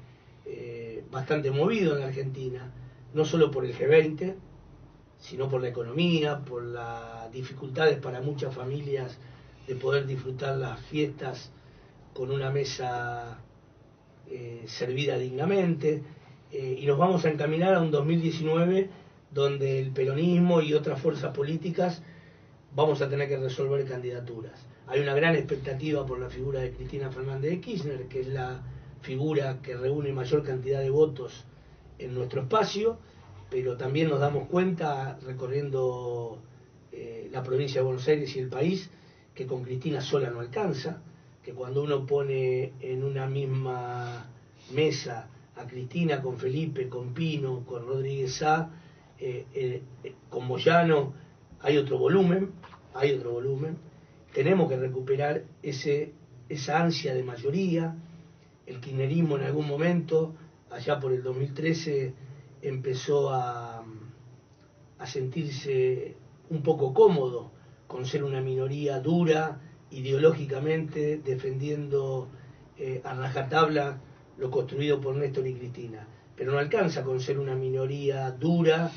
Speaker 2: bastante movido en la Argentina, no solo por el G20, sino por la economía, por las dificultades para muchas familias de poder disfrutar las fiestas con una mesa servida dignamente, y nos vamos a encaminar a un 2019 donde el peronismo y otras fuerzas políticas vamos a tener que resolver candidaturas. Hay una gran expectativa por la figura de Cristina Fernández de Kirchner, que es la figura que reúne mayor cantidad de votos en nuestro espacio, pero también nos damos cuenta, recorriendo la provincia de Buenos Aires y el país, que con Cristina sola no alcanza, que cuando uno pone en una misma mesa a Cristina con Felipe, con Pino, con Rodríguez Sá, con Moyano, hay otro volumen. Tenemos que recuperar esa ansia de mayoría. El kirchnerismo en algún momento, allá por el 2013, empezó a sentirse un poco cómodo con ser una minoría dura, ideológicamente, defendiendo a rajatabla lo construido por Néstor y Cristina. Pero no alcanza con ser una minoría dura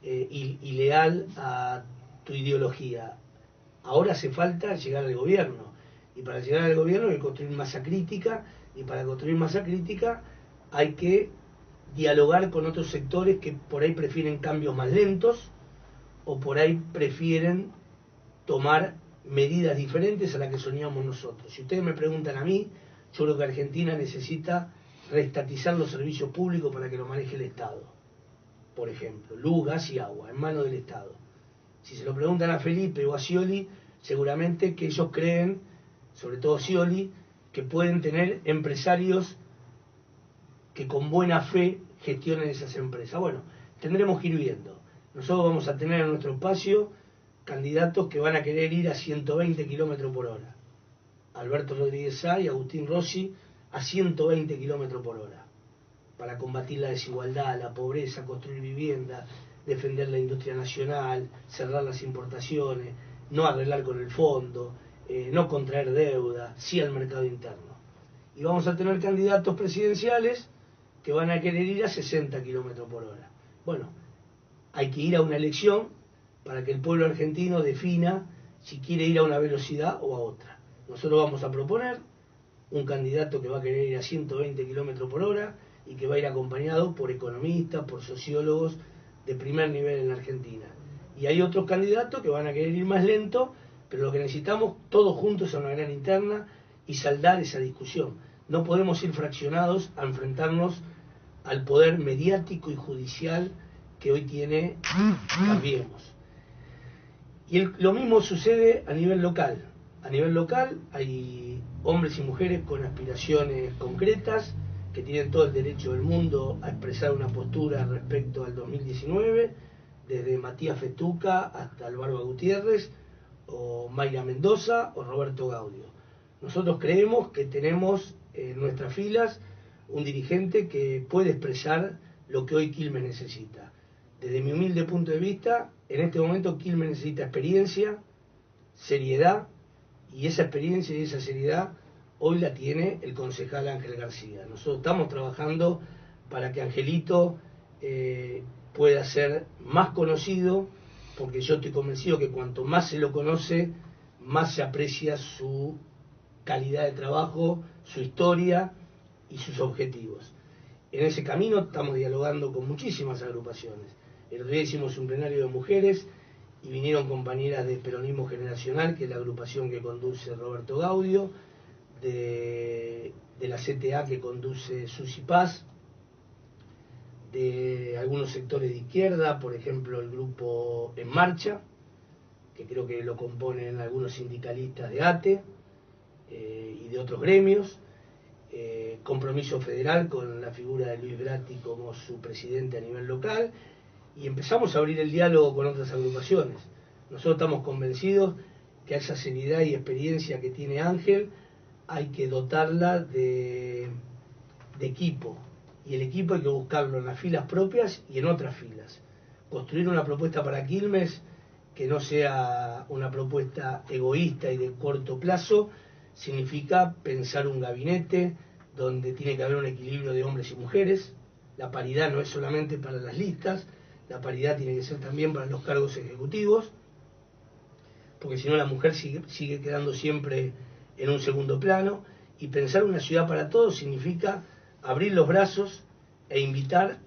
Speaker 2: y leal a tu ideología. Ahora hace falta llegar al gobierno, y para llegar al gobierno hay que construir masa crítica, y para construir masa crítica hay que dialogar con otros sectores que por ahí prefieren cambios más lentos, o por ahí prefieren tomar medidas diferentes a las que soñamos nosotros. Si ustedes me preguntan a mí, yo creo que Argentina necesita reestatizar los servicios públicos para que lo maneje el Estado. Por ejemplo, luz, gas y agua, en manos del Estado. Si se lo preguntan a Felipe o a Scioli, seguramente que ellos creen, sobre todo Scioli, que pueden tener empresarios que con buena fe gestionen esas empresas. Bueno, tendremos que ir viendo. Nosotros vamos a tener en nuestro espacio candidatos que van a querer ir a 120 kilómetros por hora. Alberto Rodríguez Sá y Agustín Rossi a 120 kilómetros por hora, para combatir la desigualdad, la pobreza, construir vivienda, defender la industria nacional, cerrar las importaciones, no arreglar con el fondo, no contraer deuda, sí al mercado interno. Y vamos a tener candidatos presidenciales que van a querer ir a 60 kilómetros por hora. Bueno, hay que ir a una elección para que el pueblo argentino defina si quiere ir a una velocidad o a otra. Nosotros vamos a proponer un candidato que va a querer ir a 120 kilómetros por hora y que va a ir acompañado por economistas, por sociólogos de primer nivel en la Argentina. Y hay otros candidatos que van a querer ir más lento, pero lo que necesitamos todos juntos es una gran interna y saldar esa discusión. No podemos ir fraccionados a enfrentarnos al poder mediático y judicial que hoy tiene Cambiemos. Y lo mismo sucede a nivel local. A nivel local hay hombres y mujeres con aspiraciones concretas que tienen todo el derecho del mundo a expresar una postura respecto al 2019, desde Matías Festuca hasta el Barba Gutiérrez, o Mayra Mendoza, o Roberto Gaudio. Nosotros creemos que tenemos en nuestras filas un dirigente que puede expresar lo que hoy Quilmes necesita. Desde mi humilde punto de vista, en este momento Quilmes necesita experiencia, seriedad, y esa experiencia y esa seriedad hoy la tiene el concejal Ángel García. Nosotros estamos trabajando para que Angelito pueda ser más conocido, porque yo estoy convencido que cuanto más se lo conoce, más se aprecia su calidad de trabajo, su historia y sus objetivos. En ese camino estamos dialogando con muchísimas agrupaciones. El otro día hicimos un plenario de mujeres y vinieron compañeras de Peronismo Generacional, que es la agrupación que conduce Roberto Gaudio, de la CTA que conduce Susi Paz, de algunos sectores de izquierda, por ejemplo el grupo En Marcha, que creo que lo componen algunos sindicalistas de ATE y de otros gremios, Compromiso Federal con la figura de Luis Bratti como su presidente a nivel local, y empezamos a abrir el diálogo con otras agrupaciones. Nosotros estamos convencidos que a esa seriedad y experiencia que tiene Ángel hay que dotarla de equipo, y el equipo hay que buscarlo en las filas propias y en otras filas. Construir una propuesta para Quilmes que no sea una propuesta egoísta y de corto plazo significa pensar un gabinete donde tiene que haber un equilibrio de hombres y mujeres. La paridad no es solamente para las listas, la paridad tiene que ser también para los cargos ejecutivos, porque si no la mujer sigue quedando siempre en un segundo plano. Y pensar una ciudad para todos significa abrir los brazos e invitar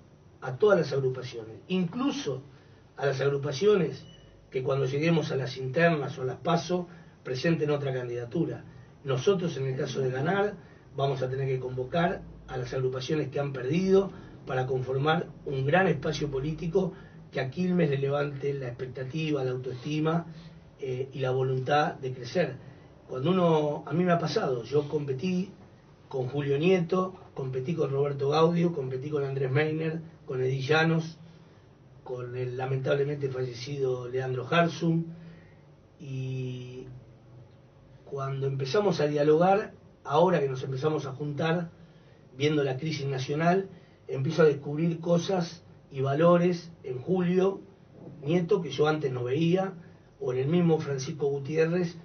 Speaker 2: a todas las agrupaciones, incluso a las agrupaciones que cuando lleguemos a las internas o a las PASO presenten otra candidatura. Nosotros, en el caso de ganar, vamos a tener que convocar a las agrupaciones que han perdido para conformar un gran espacio político que a Quilmes le levante la expectativa, la autoestima y la voluntad de crecer. A mí me ha pasado, yo competí con Julio Nieto, competí con Roberto Gaudio, competí con Andrés Meiner, con Edith Llanos, con el lamentablemente fallecido Leandro Harsum, y cuando empezamos a dialogar, ahora que nos empezamos a juntar, viendo la crisis nacional, empiezo a descubrir cosas y valores en Julio Nieto que yo antes no veía, o en el mismo Francisco Gutiérrez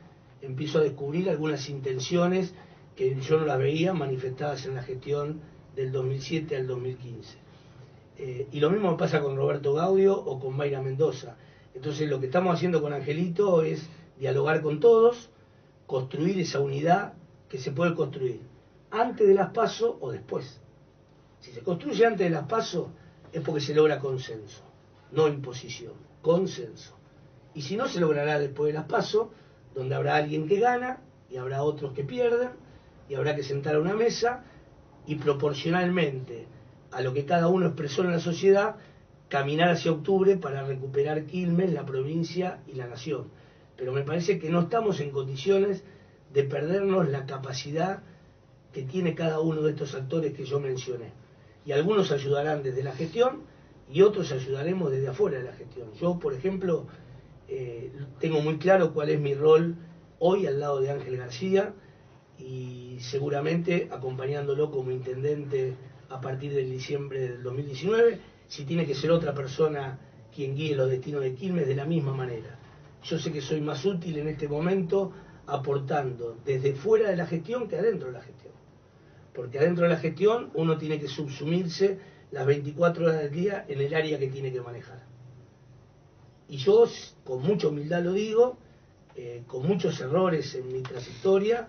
Speaker 2: empiezo a descubrir algunas intenciones que yo no las veía manifestadas en la gestión del 2007 al 2015. Y lo mismo me pasa con Roberto Gaudio o con Mayra Mendoza. Entonces lo que estamos haciendo con Angelito es dialogar con todos, construir esa unidad que se puede construir antes de las PASO o después. Si se construye antes de las PASO es porque se logra consenso, no imposición, consenso. Y si no, se logrará después de las PASO, donde habrá alguien que gana y habrá otros que pierden, y habrá que sentar a una mesa y proporcionalmente a lo que cada uno expresó en la sociedad, caminar hacia octubre para recuperar Quilmes, la provincia y la nación. Pero me parece que no estamos en condiciones de perdernos la capacidad que tiene cada uno de estos actores que yo mencioné. Y algunos ayudarán desde la gestión y otros ayudaremos desde afuera de la gestión. Yo, por ejemplo, tengo muy claro cuál es mi rol hoy al lado de Ángel García y seguramente acompañándolo como intendente a partir del diciembre del 2019, si tiene que ser otra persona quien guíe los destinos de Quilmes, de la misma manera. Yo sé que soy más útil en este momento aportando desde fuera de la gestión que adentro de la gestión. Porque adentro de la gestión uno tiene que subsumirse las 24 horas del día en el área que tiene que manejar. Y yo, con mucha humildad lo digo, con muchos errores en mi trayectoria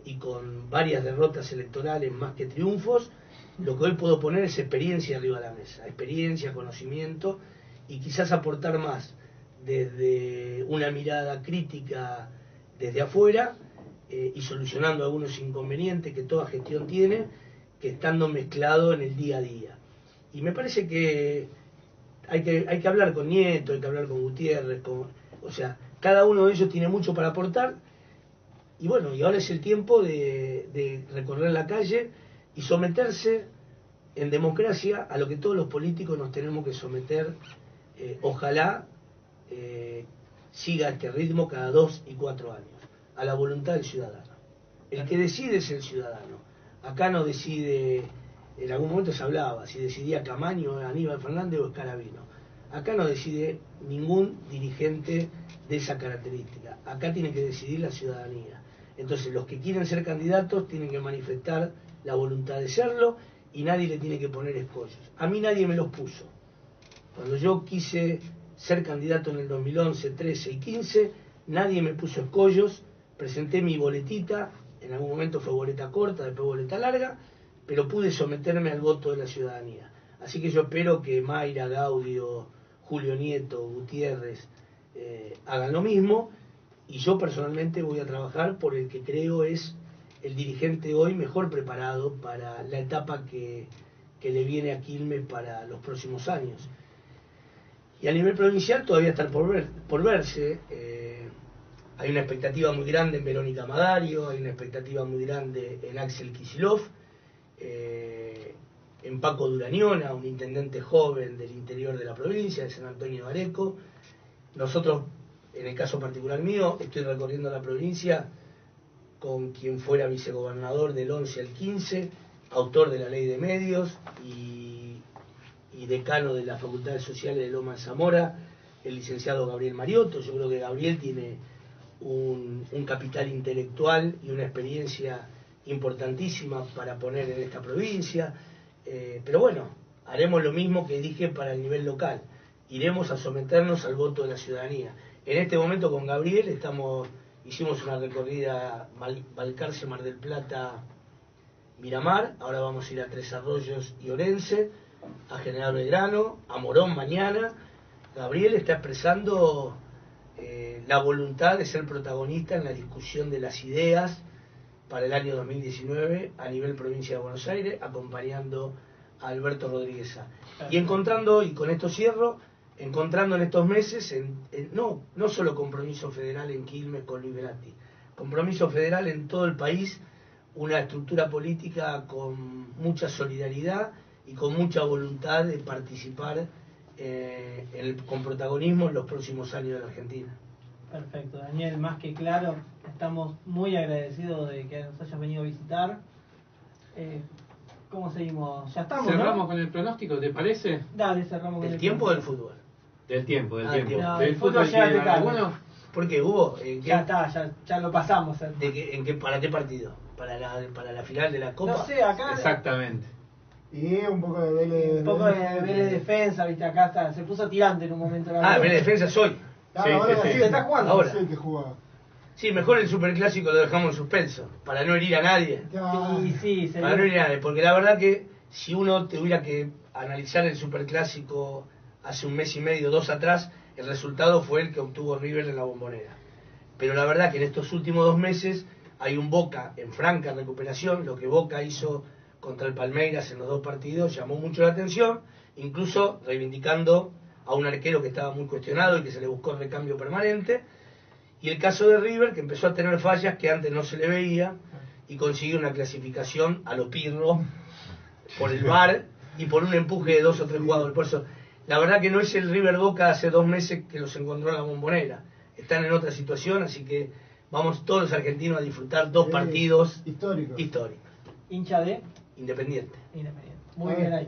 Speaker 2: y con varias derrotas electorales más que triunfos, lo que hoy puedo poner es experiencia arriba de la mesa, experiencia, conocimiento y quizás aportar más desde una mirada crítica desde afuera y solucionando algunos inconvenientes que toda gestión tiene, que estando mezclado en el día a día. Y me parece que hay que hablar con Nieto, hay que hablar con Gutiérrez, o sea, cada uno de ellos tiene mucho para aportar y bueno, y ahora es el tiempo de recorrer la calle y someterse en democracia a lo que todos los políticos nos tenemos que someter, ojalá siga este ritmo cada 2 y 4 años, a la voluntad del ciudadano. El que decide es el ciudadano. Acá no decide, en algún momento se hablaba, si decidía Camaño, Aníbal Fernández o Escarabino. Acá no decide ningún dirigente de esa característica. Acá tiene que decidir la ciudadanía. Entonces los que quieren ser candidatos tienen que manifestar la voluntad de serlo y nadie le tiene que poner escollos. A mí nadie me los puso. Cuando yo quise ser candidato en el 2011, 13 y 15, nadie me puso escollos, presenté mi boletita, en algún momento fue boleta corta, después boleta larga, pero pude someterme al voto de la ciudadanía. Así que yo espero que Mayra, Gaudio, Julio Nieto, Gutiérrez hagan lo mismo, y yo personalmente voy a trabajar por el que creo es el dirigente hoy mejor preparado para la etapa que le viene a Quilmes para los próximos años. Y a nivel provincial todavía está por verse. Hay una expectativa muy grande en Verónica Madario, hay una expectativa muy grande en Axel Kicillof, en Paco Durañona, un intendente joven del interior de la provincia, de San Antonio de Areco. Nosotros, en el caso particular mío, estoy recorriendo la provincia con quien fuera vicegobernador del 11 al 15, autor de la Ley de Medios y decano de las Facultades Sociales de Loma de Zamora, el licenciado Gabriel Mariotto. Yo creo que Gabriel tiene un capital intelectual y una experiencia importantísima para poner en esta provincia, pero bueno, haremos lo mismo que dije para el nivel local, iremos a someternos al voto de la ciudadanía. En este momento con Gabriel hicimos una recorrida Balcarce, Mar del Plata, Miramar, ahora vamos a ir a Tres Arroyos y Orense, a General Belgrano, a Morón mañana. Gabriel está expresando la voluntad de ser protagonista en la discusión de las ideas para el año 2019 a nivel provincia de Buenos Aires, acompañando a Alberto Rodríguez Sá. Y encontrando, y con esto cierro, encontrando en estos meses, no solo compromiso federal en Quilmes con Luis Velati, compromiso federal en todo el país, una estructura política con mucha solidaridad y con mucha voluntad de participar con protagonismo en los próximos años de la Argentina.
Speaker 4: Perfecto, Daniel, más que claro, estamos muy agradecidos de que nos hayas venido a visitar. ¿Cómo seguimos? Ya estamos,
Speaker 1: cerramos,
Speaker 4: ¿no?
Speaker 1: con el pronóstico, ¿te parece?
Speaker 4: Dale, cerramos con
Speaker 2: ¿El tiempo del fútbol?
Speaker 1: Del tiempo.
Speaker 2: No,
Speaker 1: Del
Speaker 4: el
Speaker 1: fútbol
Speaker 4: fútbol ya
Speaker 1: tiene
Speaker 4: te cae.
Speaker 1: alguno.
Speaker 2: Porque hubo
Speaker 4: Ya está, ya lo pasamos.
Speaker 2: ¿para qué partido? ¿Para la final de la Copa?
Speaker 4: No sé, acá
Speaker 1: Exactamente.
Speaker 5: Y un poco de Vélez.
Speaker 4: un poco de Vélez Defensa, viste, acá está, se puso tirante en un momento.
Speaker 2: Vélez Defensa soy.
Speaker 5: Ah,
Speaker 1: Sí,
Speaker 5: ahora
Speaker 1: sí,
Speaker 5: sí,
Speaker 1: sí.
Speaker 4: ¿Te estás jugando?
Speaker 2: Ahora.
Speaker 5: Sí, que jugaba.
Speaker 2: Sí, mejor el superclásico lo dejamos en suspenso, para no herir a nadie.
Speaker 4: Y sí, se
Speaker 2: Para no herir a nadie, porque la verdad que si uno tuviera que analizar el superclásico hace un mes y medio, 2 atrás, el resultado fue el que obtuvo River en la Bombonera. Pero la verdad que en estos últimos 2 meses hay un Boca en franca recuperación. Lo que Boca hizo contra el Palmeiras en los 2 partidos llamó mucho la atención, incluso reivindicando a un arquero que estaba muy cuestionado y que se le buscó recambio permanente. Y el caso de River, que empezó a tener fallas que antes no se le veía, y consiguió una clasificación a lo Pirro por el VAR y por un empuje de 2 o 3 jugadores. Por eso, la verdad que no es el River Boca hace 2 meses que los encontró en la Bombonera. Están en otra situación, así que vamos todos los argentinos a disfrutar 2 partidos
Speaker 5: históricos.
Speaker 2: históricos.
Speaker 4: Hincha de
Speaker 2: Independiente.
Speaker 4: Independiente. Muy bien ahí.